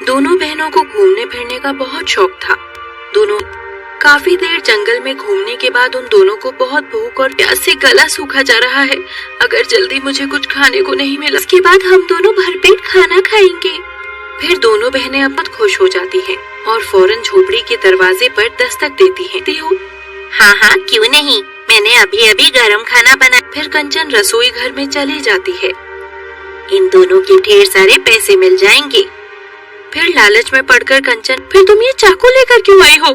दोनों बहनों को घूमने फिरने का बहुत शौक था। दोनों काफी देर जंगल में घूमने के बाद उन दोनों को बहुत भूख और प्यास से गला सूखा जा रहा है। अगर जल्दी मुझे कुछ खाने को नहीं मिला, इसके बाद हम दोनों भरपेट खाना खाएंगे। फिर दोनों बहनें अब बहुत खुश हो जाती हैं और फौरन झोपड़ी के दरवाजे पर दस्तक देती हैं। हाँ हाँ, क्यों नहीं, मैंने अभी अभी गरम खाना बनाया। फिर कंचन रसोई घर में चली जाती है। इन दोनों के ढेर सारे पैसे मिल जाएंगे। फिर लालच में पड़कर कंचन, फिर तुम ये चाकू लेकर क्यों आई हो?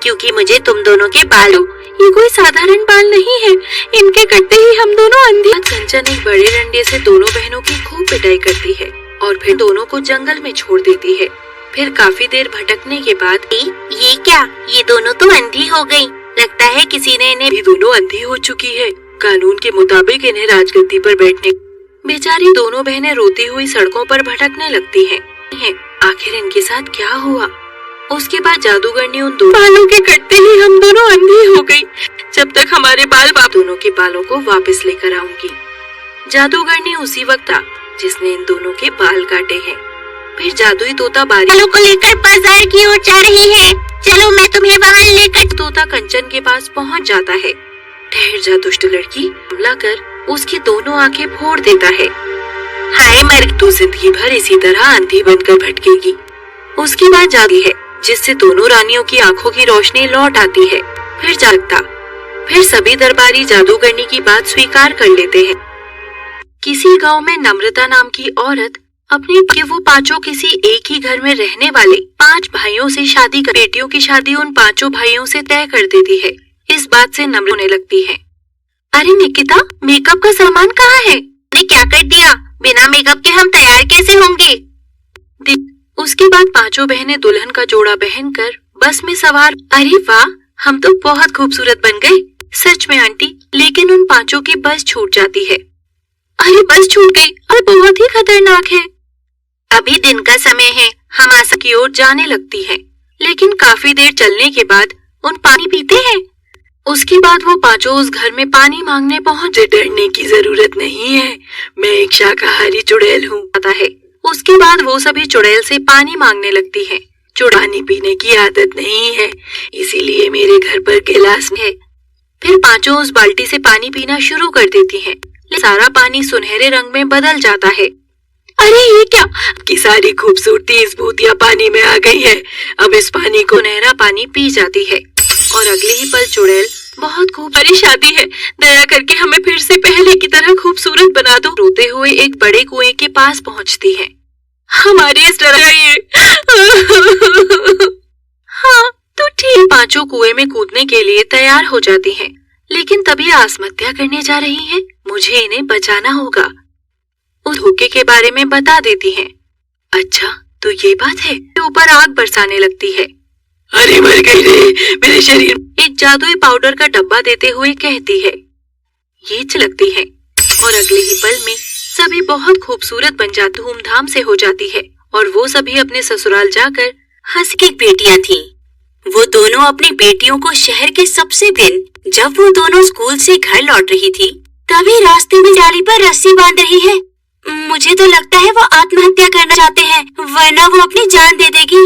क्योंकि मुझे तुम दोनों के बाल, ये कोई साधारण बाल नहीं है, इनके कटते ही हम दोनों अंधी। कंचन एक बड़े डंडे से दोनों बहनों की खूब पिटाई करती है और फिर दोनों को जंगल में छोड़ देती है। फिर काफी देर भटकने के बाद, ये क्या, ये दोनों तो अंधी हो गई। लगता है किसी ने इन्हें। भी दोनों अंधी हो चुकी है। कानून के मुताबिक इन्हें राजगद्दी पर बैठने। बेचारी दोनों बहनें रोती हुई सड़कों पर भटकने लगती हैं। आखिर इनके साथ क्या हुआ? उसके बाद जादूगरनी उन दोनों बालों के कटते ही हम दोनों अंधी हो गई। जब तक हमारे बाल दोनों के बालों को वापस लेकर आऊंगी। जादूगरनी उसी वक्त आ जिसने इन दोनों के बाल काटे हैं। फिर जादुई तोता बालों को लेकर बाजार की ओर जा रही है। चलो मैं तुम्हें वहाँ लेकर। तोता कंचन के पास पहुँच जाता है। ठहर जा दुष्ट लड़की, हमला कर उसकी दोनों आंखें फोड़ देता है। हाय मर, तू जिंदगी भर इसी तरह अंधी बनकर भटकेगी। उसके बाद जाती है जिससे दोनों रानियों की आंखों की रोशनी लौट आती है। फिर जागता। फिर सभी दरबारी जादूगरनी की बात स्वीकार कर लेते हैं। किसी गांव में नम्रता नाम की औरत अपनी वो पांचों किसी एक ही घर में रहने वाले 5 भाइयों से शादी कर, बेटियों की शादी उन 5 भाइयों से तय कर देती है। इस बात से नम्र होने लगती है। अरे निकिता, मेकअप का सामान कहाँ है? ने क्या कर दिया? बिना मेकअप के हम तैयार कैसे होंगे? उसके बाद 5 बहनें दुल्हन का जोड़ा पहनकर बस में सवार। अरे वाह, हम तो बहुत खूबसूरत बन गए। सच में आंटी, लेकिन उन 5 की बस छूट जाती है। अरे बस छूट गई, और बहुत ही खतरनाक है। अभी दिन का समय है, हम आसा की ओर जाने लगती है। लेकिन काफी देर चलने के बाद उन पानी पीते हैं। उसके बाद वो 5 उस घर में पानी मांगने पहुँचे। डरने की जरूरत नहीं है, मैं एक शाकाहारी चुड़ैल हूँ, पता है। उसके बाद वो सभी चुड़ैल से पानी मांगने लगती हैं। पानी पीने की आदत नहीं है, इसीलिए मेरे घर पर गिलास है। फिर 5 उस बाल्टी से पानी पीना शुरू कर देती हैं। सारा पानी सुनहरे रंग में बदल जाता है। अरे ये क्या, की सारी खूबसूरती इस भूतिया पानी में आ गई है। अब इस पानी को नहरा पानी पी जाती है और अगले ही पल चुड़ैल बहुत खूब, अरे शादी है, दया करके हमें फिर से पहले की तरह खूबसूरत बना दो। रोते हुए एक बड़े कुएं के पास पहुंचती है। हमारी इस डराइए। हाँ तो ठीक। 5 कुएं में कूदने के लिए तैयार हो जाती हैं, लेकिन तभी आत्महत्या करने जा रही हैं। मुझे इन्हें बचाना होगा। उस धोखे के बारे में बता देती हैं। अच्छा तो ये बात है। ऊपर आग बरसाने लगती है। अरे मर गई रे मेरे शरीर। एक जादुई पाउडर का डब्बा देते हुए कहती है। ये लगती है और अगले ही पल में सभी बहुत खूबसूरत बन जाती, धूमधाम से हो जाती है और वो सभी अपने ससुराल जाकर हंस की बेटियां थीं। वो दोनों अपनी बेटियों को शहर के सबसे दिन, जब वो दोनों स्कूल से घर लौट रही थी, तभी रास्ते में जाली पर रस्सी बांध रही है। मुझे तो लगता है वो आत्महत्या करना चाहते हैं, वरना वो अपनी जान दे देगी।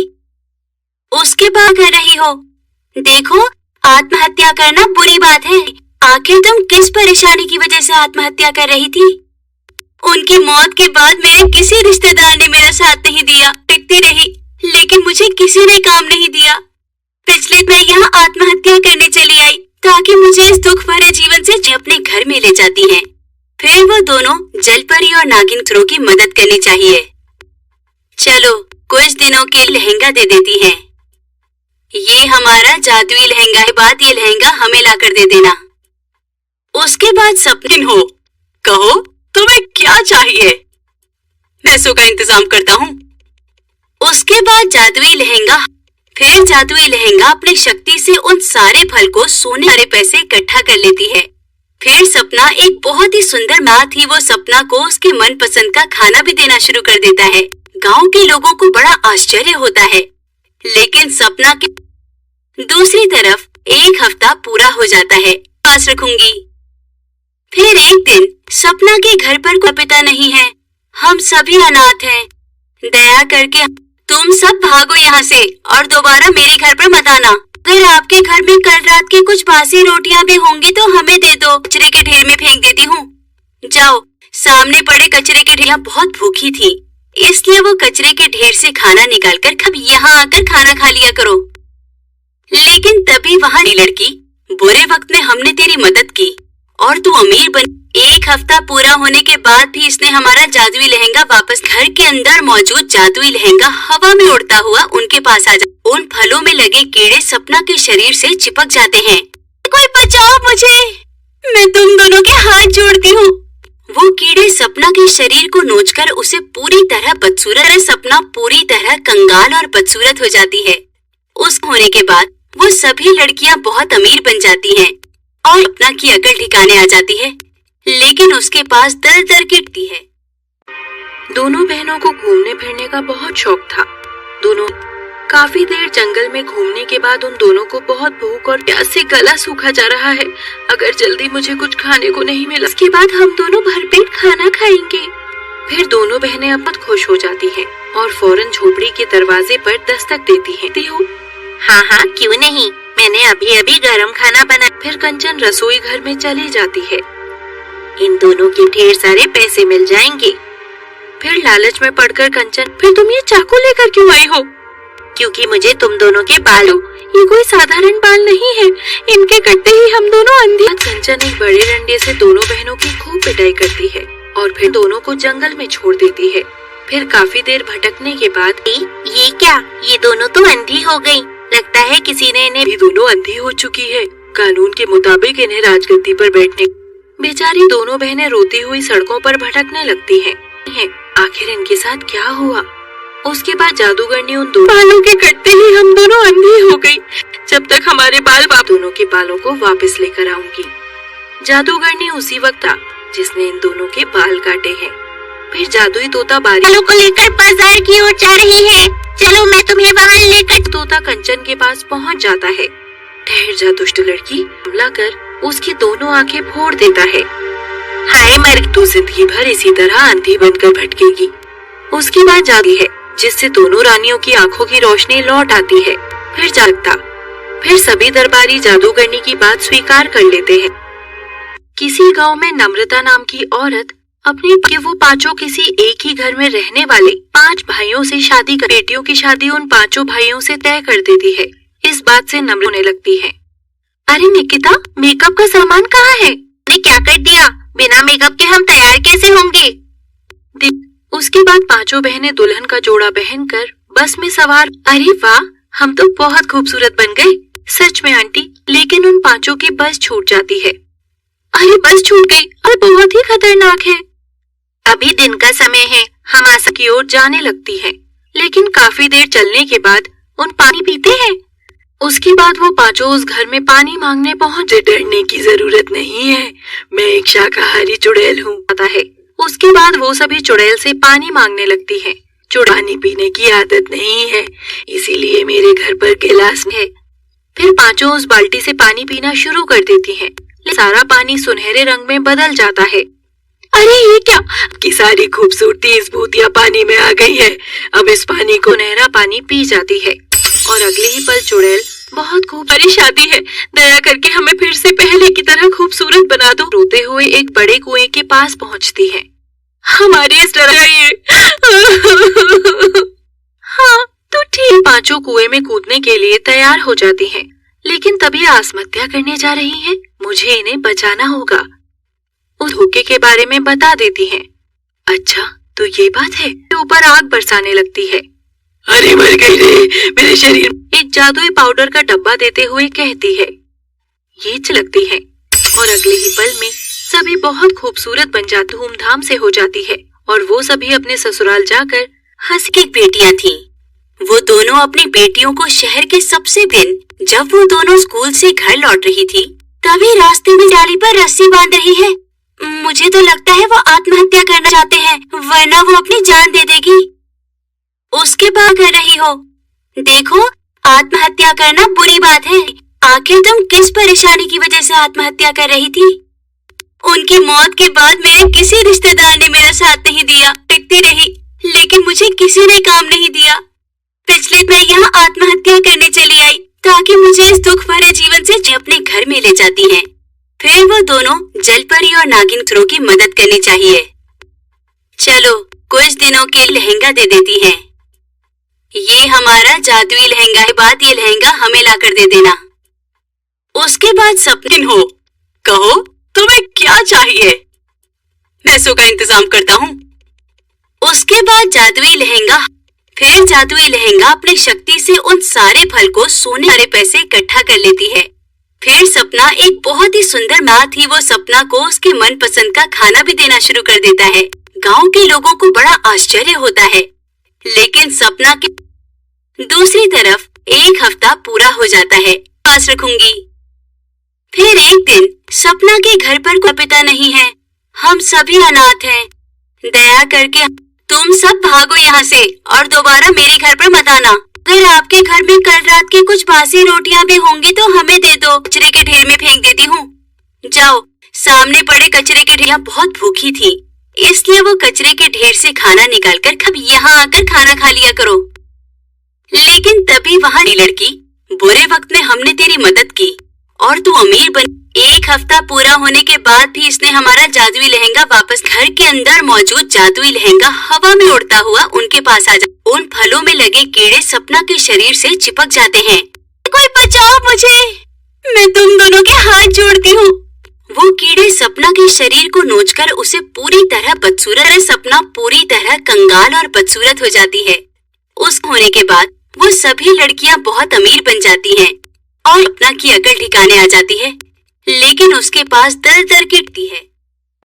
उसके बाद कर रही हो? देखो, आत्महत्या करना बुरी बात है। आखिर तुम किस परेशानी की वजह से आत्महत्या कर रही थी? उनकी मौत के बाद मेरे किसी रिश्तेदार ने मेरा साथ नहीं दिया। टिकती रही, लेकिन मुझे किसी ने काम नहीं दिया। इसलिए मैं यहाँ आत्महत्या करने चली आई, ताकि मुझे इस दुख भरे जीवन से अपने घर में ले जाती हैं। फिर वो दोनों जलपरी और नागिन की मदद करनी चाहिए। चलो कुछ दिनों के लहंगा दे देती हैं। ये हमारा जादुई लहंगा है, बाद ये लहंगा हमें लाकर दे देना। उसके बाद सपने हो, कहो तुम्हें क्या चाहिए, पैसों का इंतजाम करता हूँ। उसके बाद जादुई लहंगा, फिर जादुई लहंगा अपनी शक्ति से उन सारे फल को सोने वाले पैसे इकट्ठा कर लेती है। फिर सपना एक बहुत ही सुंदर माँ थी, वो सपना को उसके मनपसंद का खाना भी देना शुरू कर देता है। गांव के लोगों को बड़ा आश्चर्य होता है, लेकिन सपना के दूसरी तरफ एक हफ्ता पूरा हो जाता है। पास रखूंगी। फिर एक दिन सपना के घर पर कोई पिता नहीं है, हम सभी अनाथ हैं। दया करके तुम सब भागो यहाँ से और दोबारा मेरे घर पर मत आना। अगर आपके घर में कल रात की कुछ बासी रोटियां भी होंगी तो हमें दे दो, कचरे के ढेर में फेंक देती हूँ। जाओ, सामने पड़े कचरे के ढेर। बहुत भूखी थी, इसलिए वो कचरे के ढेर से खाना निकालकर कब यहाँ आकर खाना खा लिया करो। लेकिन तभी वहाँ लड़की, बुरे वक्त में हमने तेरी मदद की और तू अमीर बन। 1 हफ्ता पूरा होने के बाद भी इसने हमारा जादुई लहंगा वापस। घर के अंदर मौजूद जादुई लहंगा हवा में उड़ता हुआ उनके पास आ जा। उन फलों में लगे कीड़े सपना के शरीर से चिपक जाते हैं। कोई बचाओ मुझे, मैं तुम दोनों के हाथ जोड़ती हूँ। वो कीड़े सपना के शरीर को नोचकर उसे पूरी तरह बदसूरत। सपना पूरी तरह कंगाल और बदसूरत हो जाती है। उस होने के बाद वो सभी लड़कियां बहुत अमीर बन जाती हैं और सपना की अकल ठिकाने आ जाती है, लेकिन उसके पास दर दर की है। दोनों बहनों को घूमने फिरने का बहुत शौक था। दोनों काफी देर जंगल में घूमने के बाद उन दोनों को बहुत भूख और प्यास से गला सूखा जा रहा है। अगर जल्दी मुझे कुछ खाने को नहीं मिला, इसके बाद हम दोनों भरपेट खाना खाएंगे। फिर दोनों बहनें अब बहुत खुश हो जाती हैं और फौरन झोपड़ी के दरवाजे पर दस्तक देती हैं। हाँ हाँ, क्यों नहीं, मैंने अभी अभी गरम खाना बनाया। फिर कंचन रसोई घर में चली जाती है। इन दोनों के ढेर सारे पैसे मिल जाएंगे। फिर लालच में पड़कर कंचन, फिर तुम ये चाकू लेकर क्यों आई हो? क्योंकि मुझे तुम दोनों के बाल हो। ये कोई साधारण बाल नहीं है, इनके कटते ही हम दोनों अंधे। कंचन एक बड़े डंडे से दोनों बहनों की खूब पिटाई करती है और फिर दोनों को जंगल में छोड़ देती है। फिर काफी देर भटकने के बाद, ये क्या, ये दोनों तो अंधी हो गई। लगता है किसी ने इन्हें भी। दोनों अंधी हो चुकी है। कानून के मुताबिक इन्हें राजगद्दी पर बैठने। बेचारी दोनों बहनें रोती हुई सड़कों पर भटकने लगती हैं। आखिर इनके साथ क्या हुआ? उसके बाद जादूगरनी उन दो बालों के कटते ही हम दोनों अंधी हो गई। जब तक हमारे बाल दोनों के बालों को वापस लेकर आऊंगी। जादूगरनी उसी वक्त आ जिसने इन दोनों के बाल काटे हैं। फिर जादुई तोता बालों को लेकर बाजार की ओर जा रही है। चलो मैं तुम्हें वहाँ लेकर। तोता कंचन के पास पहुँच जाता है। ठहर जा दुष्ट लड़की, हमला कर उसकी दोनों आंखें फोड़ देता है। हाय मर, तू जिंदगी भर इसी तरह अंधी बनकर भटकेगी। उसके बाद जाती है जिससे दोनों रानियों की आंखों की रोशनी लौट आती है। फिर जागता। फिर सभी दरबारी जादूगरनी की बात स्वीकार कर लेते हैं। किसी गांव में नम्रता नाम की औरत अपनी कि वो पांचों किसी एक ही घर में रहने वाले 5 भाइयों से शादी कर। बेटियों की शादी उन 5 भाइयों से तय कर देती है। इस बात से नम्र होने लगती है। अरे निकिता, मेकअप का सामान कहाँ है? ने क्या कर दिया? बिना मेकअप के हम तैयार कैसे होंगे? उसके बाद 5 बहनें दुल्हन का जोड़ा पहनकर बस में सवार। अरे वाह, हम तो बहुत खूबसूरत बन गए। सच में आंटी, लेकिन उन 5 की बस छूट जाती है। अरे बस छूट गई और बहुत ही खतरनाक है। अभी दिन का समय है, हम आसा की ओर जाने लगती है। लेकिन काफी देर चलने के बाद उन पानी पीते हैं। उसके बाद वो 5 उस घर में पानी मांगने पहुँचे। डरने की जरूरत नहीं है, मैं एक शाकाहारी चुड़ैल हूँ, पता है। उसके बाद वो सभी चुड़ैल से पानी मांगने लगती है। पानी पीने की आदत नहीं है, इसीलिए मेरे घर पर गिलास है। फिर 5 उस बाल्टी से पानी पीना शुरू कर देती हैं। सारा पानी सुनहरे रंग में बदल जाता है। अरे ये क्या, की सारी खूबसूरती इस भूतिया पानी में आ गई है। अब इस पानी को नहरा पानी पी जाती है और अगले ही पल चुड़ैल बहुत खूब, अरे शादी है, दया करके हमें फिर से पहले की तरह खूबसूरत बना दो। रोते हुए एक बड़े कुएं के पास पहुंचती है। हमारी इस डराइए। हाँ तो ठीक। 5 कुएं में कूदने के लिए तैयार हो जाती हैं, लेकिन तभी आत्महत्या करने जा रही हैं। मुझे इन्हें बचाना होगा। उस धोखे के बारे में बता देती हैं। अच्छा तो ये बात है। ऊपर आग बरसाने लगती है। अरे मर गई रे, मेरे शरीर। एक जादुई पाउडर का डब्बा देते हुए कहती है। ये लगती है और अगले ही पल में सभी बहुत खूबसूरत बन जाती, धूमधाम से हो जाती है और वो सभी अपने ससुराल जाकर हंस की बेटियां थीं। वो दोनों अपनी बेटियों को शहर के सबसे दिन, जब वो दोनों स्कूल से घर लौट रही थी, तभी रास्ते में डाली पर रस्सी बांध रही है। मुझे तो लगता है वो आत्महत्या करना चाहते हैं, वरना वो अपनी जान दे देगी। उसके बाद कर रही हो? देखो, आत्महत्या करना बुरी बात है। आखिर तुम किस परेशानी की वजह से आत्महत्या कर रही थी? उनकी मौत के बाद मेरे किसी रिश्तेदार ने मेरा साथ नहीं दिया। टिकती रही, लेकिन मुझे किसी ने काम नहीं दिया। कि मुझे इस दुख भरे जीवन से अपने घर में ले जाती हैं। फिर वो दोनों जलपरी और नागिन की मदद करनी चाहिए। चलो कुछ दिनों के लहंगा दे देती हैं। ये हमारा जादुई लहंगा है, बात ये लहंगा हमें लाकर दे देना। उसके बाद सपने हो, कहो तुम्हें क्या चाहिए, पैसों का इंतजाम करता हूँ। उसके बाद फिर जादुई लहंगा अपनी शक्ति से उन सारे फल को सोने वाले पैसे इकट्ठा कर लेती है। फिर सपना एक बहुत ही सुंदर माँ थी, वो सपना को उसके मनपसंद का खाना भी देना शुरू कर देता है। गांव के लोगों को बड़ा आश्चर्य होता है, लेकिन सपना के दूसरी तरफ एक हफ्ता पूरा हो जाता है। पास रखूंगी। फिर एक दिन सपना के घर पर कोई पिता नहीं है, हम सभी अनाथ हैं। दया करके तुम सब भागो यहाँ से और दोबारा मेरे घर पर मत आना। अगर आपके घर में कल रात की कुछ बासी रोटियां भी होंगी तो हमें दे दो, कचरे के ढेर में फेंक देती हूँ। जाओ, सामने पड़े कचरे के ढेर। बहुत भूखी थी, इसलिए वो कचरे के ढेर से खाना निकालकर कब यहाँ आकर खाना खा लिया करो। लेकिन तभी वहाँ लड़की, बुरे वक्त में हमने तेरी मदद की और तू अमीर बन। एक हफ्ता पूरा होने के बाद भी इसने हमारा जादुई लहंगा वापस। घर के अंदर मौजूद जादुई लहंगा हवा में उड़ता हुआ उनके पास आ जाता। उन फलों में लगे कीड़े सपना के शरीर से चिपक जाते हैं। कोई बचाओ मुझे, मैं तुम दोनों के हाथ जोड़ती हूँ। वो कीड़े सपना के शरीर को नोचकर उसे पूरी तरह बदसूरत। सपना पूरी तरह कंगाल और बदसूरत हो जाती है। उस होने के बाद वो सभी लड़कियां बहुत अमीर बन जाती हैं और सपना की अकल ठिकाने आ जाती है, लेकिन उसके पास दर दर की है।